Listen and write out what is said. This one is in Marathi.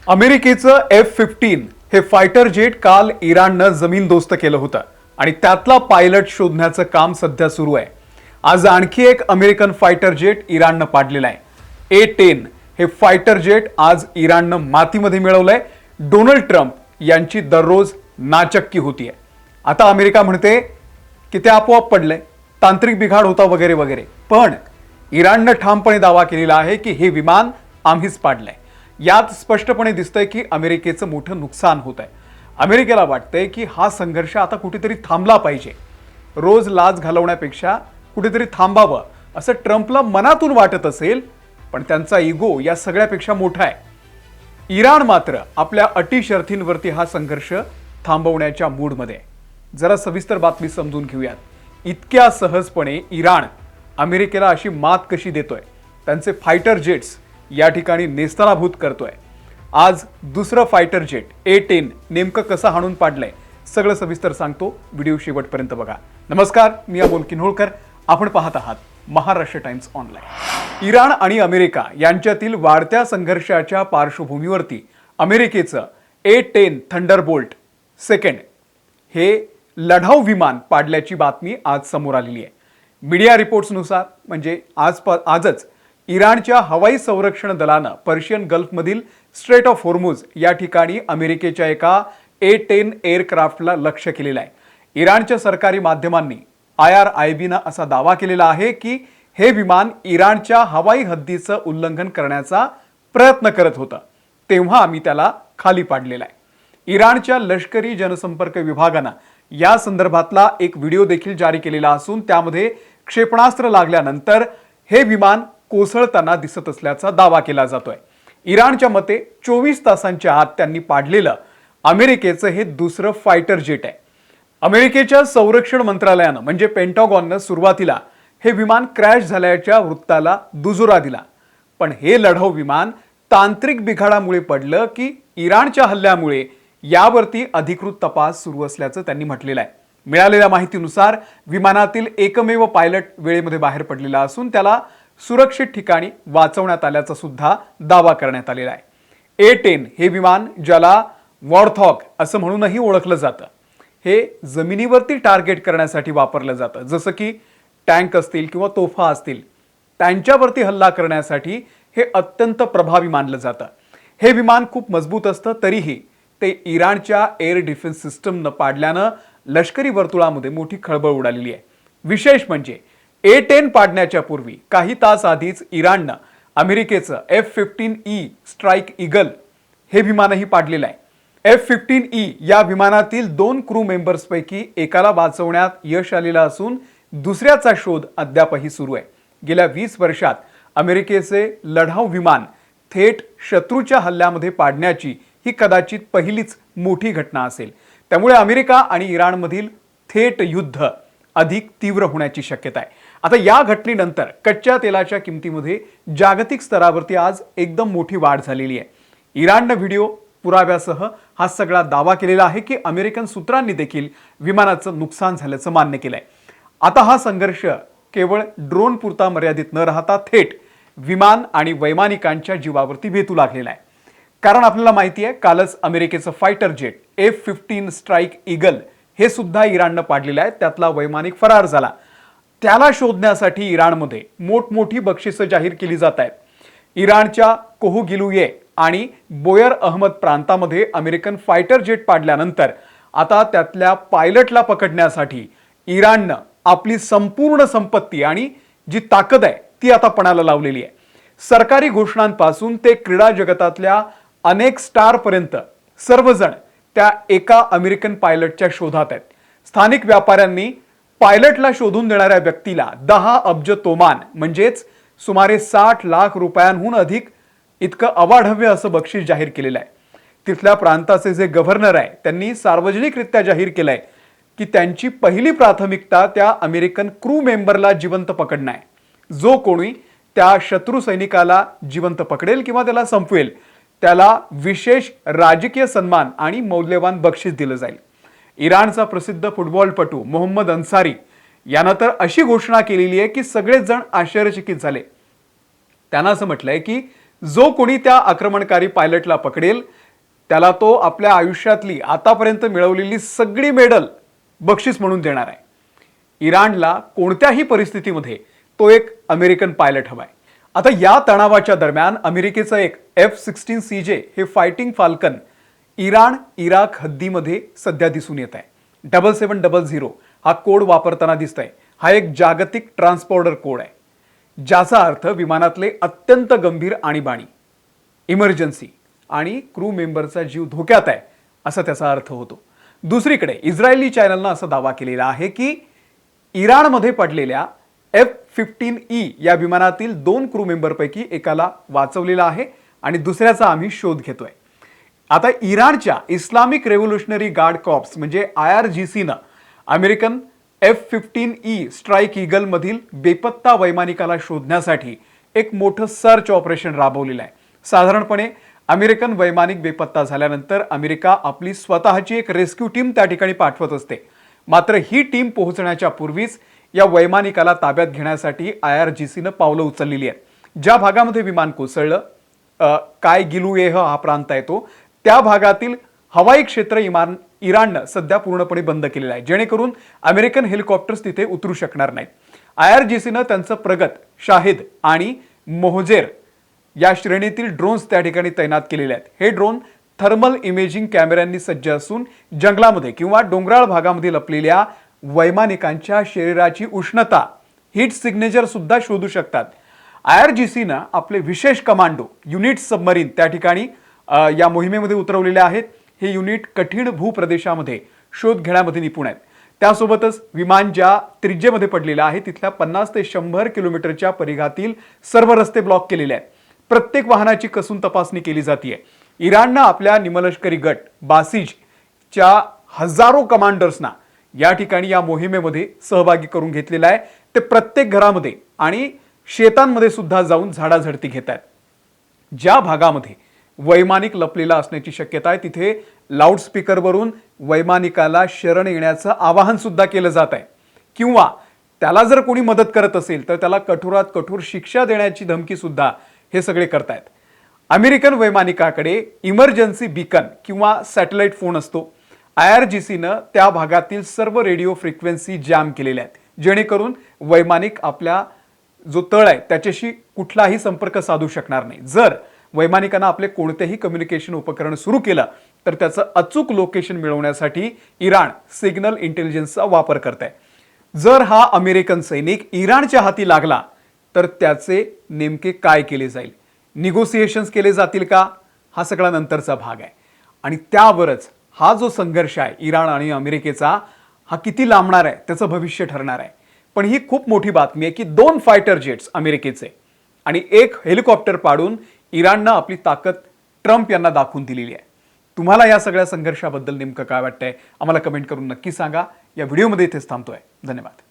अमेरिकेचं F-15 हे फायटर जेट काल इराणनं जमीनदोस्त केलं होतं आणि त्यातला पायलट शोधण्याचं काम सध्या सुरू आहे. आज आणखी एक अमेरिकन फायटर जेट इराणनं पाडलेलं आहे. A-10 हे फायटर जेट आज इराणनं मातीमध्ये मिळवलंय. डोनाल्ड ट्रम्प यांची दररोज नाचक्की होतीये. आता अमेरिका म्हणते की ते आपोआप पडलंय, तांत्रिक बिघाड होता वगैरे वगैरे, पण इराणनं ठामपणे दावा केलेला आहे की हे विमान आम्हीच पाडलंय. यात स्पष्टपणे दिसतंय की अमेरिकेचं मोठं नुकसान होत आहे. अमेरिकेला वाटतंय की हा संघर्ष आता कुठेतरी थांबला पाहिजे. रोज लाज घालवण्यापेक्षा कुठेतरी थांबावं असं ट्रम्पला मनातून वाटत असेल, पण त्यांचा इगो या सगळ्यापेक्षा मोठा आहे. इराण मात्र आपल्या अटी शर्थींवरती हा संघर्ष थांबवण्याच्या मूडमध्ये आहे. जरा सविस्तर बातमी समजून घेऊयात. इतक्या सहजपणे इराण अमेरिकेला अशी मात कशी देतोय, त्यांचे फायटर जेट्स या ठिकाणी नेस्तनाभूत करतोय. आज दुसरं फायटर जेट A-10 नेमकं कसं हाणून पाडलंय सगळं सविस्तर सांगतो. व्हिडिओ शेवटपर्यंत बघा. नमस्कार, मी अमोल किन्होळकर. आपण पाहत आहात महाराष्ट्र टाइम्स ऑनलाईन. इराण आणि अमेरिका यांच्यातील वाढत्या संघर्षाच्या पार्श्वभूमीवरती अमेरिकेचं A-10 थंडरबोल्ट सेकंड हे लढाऊ विमान पाडल्याची बातमी आज समोर आलेली आहे. मीडिया रिपोर्ट्सनुसार म्हणजे आजच इराणच्या हवाई संरक्षण दलानं पर्शियन गल्फमधील स्ट्रेट ऑफ होर्मुझ या ठिकाणी अमेरिकेच्या एका A-10 एअरक्राफ्टला लक्ष्य केलेलं आहे. इराणच्या सरकारी माध्यमांनी IRIB असा दावा केलेला आहे की हे विमान इराणच्या हवाई हद्दीचं उल्लंघन करण्याचा प्रयत्न करत होतं, तेव्हा आम्ही त्याला खाली पाडलेला आहे. इराणच्या लष्करी जनसंपर्क विभागानं या संदर्भातला एक व्हिडिओ देखील जारी केलेला असून त्यामध्ये क्षेपणास्त्र लागल्यानंतर हे विमान कोसळताना दिसत असल्याचा दावा केला जातोय. इराणच्या मते 24 तासांच्या आत त्यांनी पाडलेलं अमेरिकेचं हे दुसरं फायटर जेट आहे. अमेरिकेच्या संरक्षण मंत्रालयानं म्हणजे पेंटागॉननं सुरुवातीला हे विमान क्रॅश झाल्याच्या वृत्ताला दुजोरा दिला, पण हे लढाऊ विमान तांत्रिक बिघाडामुळे पडलं की इराणच्या हल्ल्यामुळे यावरती अधिकृत तपास सुरू असल्याचं त्यांनी म्हटलेलं आहे. मिळालेल्या माहितीनुसार विमानातील एकमेव पायलट वेळेमध्ये बाहेर पडलेला असून त्याला सुरक्षित ठिकाणी वाचवण्यात आल्याचा सुद्धा दावा करण्यात आलेला आहे. A-10 हे विमान, ज्याला वॉर्थॉग असं म्हणूनही ओळखलं जातं, हे जमिनीवरती टार्गेट करण्यासाठी वापरलं जातं. जसं की टँक असतील किंवा तोफा असतील, त्यांच्यावरती हल्ला करण्यासाठी हे अत्यंत प्रभावी मानलं जातं. हे विमान खूप मजबूत असतं, तरीही ते इराणच्या एअर डिफेन्स सिस्टमनं पाडल्यानं लष्करी वर्तुळामध्ये मोठी खळबळ उडालेली आहे. विशेष म्हणजे A-10 पाडण्याच्या पूर्वी काही तास आधीच इराणनं अमेरिकेचं F-15E स्ट्राईक ईगल हे विमानही पाडलेलं आहे. F-15E या विमानातील 2 क्रू मेंबर्सपैकी एकाला वाचवण्यात यश आलेलं असून दुसऱ्याचा शोध अद्यापही सुरू आहे. गेल्या 20 वर्षात अमेरिकेचे लढाऊ विमान थेट शत्रूच्या हल्ल्यामध्ये पाडण्याची ही कदाचित पहिलीच मोठी घटना असेल. त्यामुळे अमेरिका आणि इराणमधील थेट युद्ध अधिक तीव्र होण्याची शक्यता आहे. आता या घटनेनंतर कच्च्या तेलाच्या किमतीमध्ये जागतिक स्तरावरती आज एकदम मोठी वाढ झालेली आहे. इराणनं व्हिडिओ पुराव्यासह हा सगळा दावा केलेला आहे की अमेरिकन सूत्रांनी देखील विमानाचं नुकसान झाल्याचं मान्य केलंय. आता हा संघर्ष केवळ ड्रोन पुरता मर्यादित न राहता थेट विमान आणि वैमानिकांच्या जीवावरती बेतू लागलेला आहे. कारण आपल्याला माहिती आहे, कालच अमेरिकेचं fighter jet F-15 strike eagle हे सुद्धा इराणनं पाडलेलं आहे. त्यातला वैमानिक फरार झाला. त्याला शोधण्यासाठी इराणमध्ये मोठमोठी बक्षिसं जाहीर केली जात आहेत. इराणच्या कोहुगिलुये आणि बोयर अहमद प्रांतामध्ये अमेरिकन फायटर जेट पाडल्यानंतर आता त्यातल्या पायलटला पकडण्यासाठी इराणनं आपली संपूर्ण संपत्ती आणि जी ताकद आहे ती आता पणाला लावलेली आहे. सरकारी घोषणांपासून ते क्रीडा जगतातल्या अनेक स्टारपर्यंत सर्वजण त्या एका अमेरिकन पायलटच्या शोधात आहेत. स्थानिक व्यापाऱ्यांनी पायलटला शोधून देणाऱ्या व्यक्तीला 10 अब्ज तोमान म्हणजेच सुमारे 60 लाख रुपयांहून अधिक इतकं अवाढव्य असं बक्षीस जाहीर केलेलं आहे. तिथल्या प्रांताचे जे गव्हर्नर आहे त्यांनी सार्वजनिकरित्या जाहीर केलंय की त्यांची पहिली प्राथमिकता त्या अमेरिकन क्रू मेंबरला जिवंत पकडणं आहे. जो कोणी त्या शत्रू सैनिकाला जिवंत पकडेल किंवा त्याला संपवेल त्याला विशेष राजकीय सन्मान आणि मौल्यवान बक्षीस दिलं जाईल. इराणचा प्रसिद्ध फुटबॉलपटू मोहम्मद अन्सारी यानं तर अशी घोषणा केलेली आहे की सगळेच जण आश्चर्यचकित झाले. त्यांना असं म्हटलंय की जो कोणी त्या आक्रमणकारी पायलटला पकडेल त्याला तो आपल्या आयुष्यातली आतापर्यंत मिळवलेली सगळी मेडल बक्षीस म्हणून देणार आहे. इराणला कोणत्याही परिस्थितीमध्ये तो एक अमेरिकन पायलट हवाय. आता या तणावाच्या दरम्यान अमेरिकेचं एक F-16CJ हे फायटिंग फाल्कन इराण इराक हद्दीमध्ये सध्या दिसून येत आहे. 7700 हा कोड वापरताना दिसतंय. हा एक जागतिक ट्रान्सपोर्टर कोड आहे, ज्याचा अर्थ विमानातले अत्यंत गंभीर आणीबाणी, इमर्जन्सी आणि क्रू मेंबरचा जीव धोक्यात आहे असा त्याचा अर्थ होतो. दुसरीकडे इस्रायली चॅनलनं असा दावा केलेला आहे की इराणमध्ये पडलेल्या F-15E या विमानातील 2 क्रू मेंबरपैकी एकाला वाचवलेला आहे आणि दुसऱ्याचा आम्ही शोध घेतोय. आता इराणच्या इस्लामिक रेव्होल्युशनरी गार्ड कॉर्प्स म्हणजे IRGCनं अमेरिकन F-15E स्ट्राईक ईगल मधील बेपत्ता वैमानिकाला शोधण्यासाठी एक मोठं सर्च ऑपरेशन राबवलेलं आहे. साधारणपणे अमेरिकन वैमानिक बेपत्ता झाल्यानंतर अमेरिका आपली स्वतःची एक रेस्क्यू टीम त्या ठिकाणी पाठवत असते. मात्र ही टीम पोहोचण्याच्या पूर्वीच या वैमानिकाला ताब्यात घेण्यासाठी IRGCनं पावलं उचललेली आहेत. ज्या भागामध्ये विमान कोसळलं, काय गिलुएह हा प्रांत आहे तो, त्या भागातील हवाई क्षेत्र इराणनं सध्या पूर्णपणे बंद केलेलं आहे, जेणेकरून अमेरिकन हेलिकॉप्टर्स तिथे उतरू शकणार नाहीत. IRGCनं त्यांचं प्रगत, शाहिद आणि मोहजेर या श्रेणीतील ड्रोन्स त्या ठिकाणी तैनात केलेले आहेत. हे ड्रोन थर्मल इमेजिंग कॅमेऱ्यांनी सज्ज असून जंगलामध्ये किंवा डोंगराळ भागामध्ये लपलेल्या वैमानिकांच्या शरीराची उष्णता, हीट सिग्नेचर सुद्धा शोधू शकतात. IRGCनं आपले विशेष कमांडो युनिट सबमरीन त्या ठिकाणी या मोहिमेमध्ये उतरवलेले आहेत. हे युनिट कठीण भूप्रदेशामध्ये शोध घेण्यामध्ये निपुण आहेत. त्यासोबतच विमान ज्या त्रिज्येमध्ये पडलेलं आहे तिथल्या 50 ते 100 किलोमीटरच्या परिघातील सर्व रस्ते ब्लॉक केलेले आहेत. प्रत्येक वाहनाची कसून तपासणी केली जाते. इराणनं आपल्या निमलष्करी गट बासिजच्या हजारो कमांडर्सना या ठिकाणी या मोहिमेमध्ये सहभागी करून घेतलेला आहे. ते प्रत्येक घरामध्ये आणि शेतांमध्ये सुद्धा जाऊन झाडाझडती घेत आहेत. ज्या भागामध्ये वैमानिक लपलेला असण्याची शक्यता आहे तिथे लाऊडस्पीकरवरून वैमानिकाला शरण येण्याचं आवाहन सुद्धा केलं जात आहे, किंवा त्याला जर कोणी मदत करत असेल तर त्याला कठोरात कठोर शिक्षा देण्याची धमकी सुद्धा हे सगळे करतायत. अमेरिकन वैमानिकाकडे इमर्जन्सी बीकन किंवा सॅटेलाइट फोन असतो. IRGCनं त्या भागातील सर्व रेडिओ फ्रिक्वेन्सी जॅम केलेल्या आहेत, जेणेकरून वैमानिक आपल्या जो तळ आहे त्याच्याशी कुठलाही संपर्क साधू शकणार नाही. जर वैमानिकांना आपले कोणतेही कम्युनिकेशन उपकरण सुरू केलं तर त्याचं अचूक लोकेशन मिळवण्यासाठी इराण सिग्नल इंटेलिजन्सचा वापर करत आहे. जर हा अमेरिकन सैनिक इराणच्या हाती लागला तर त्याचे नेमके काय केले जाईल, निगोसिएशन्स केले जातील का, हा सगळा नंतरचा भाग आहे. आणि त्यावरच हा जो संघर्ष आहे इराण आणि अमेरिकेचा, हा किती लांबणार आहे त्याचं भविष्य ठरणार आहे. पण ही खूप मोठी बातमी आहे की 2 फायटर जेट्स अमेरिकेचे आणि 1 हेलिकॉप्टर पाडून इराणनं आपली ताकद ट्रम्प यांना दाखवून दिलेली आहे. तुम्हाला या सगळ्या संघर्षाबद्दल नेमकं काय वाटतंय आम्हाला कमेंट करून नक्की सांगा. या व्हिडिओमध्ये इथेच थांबतोय. धन्यवाद.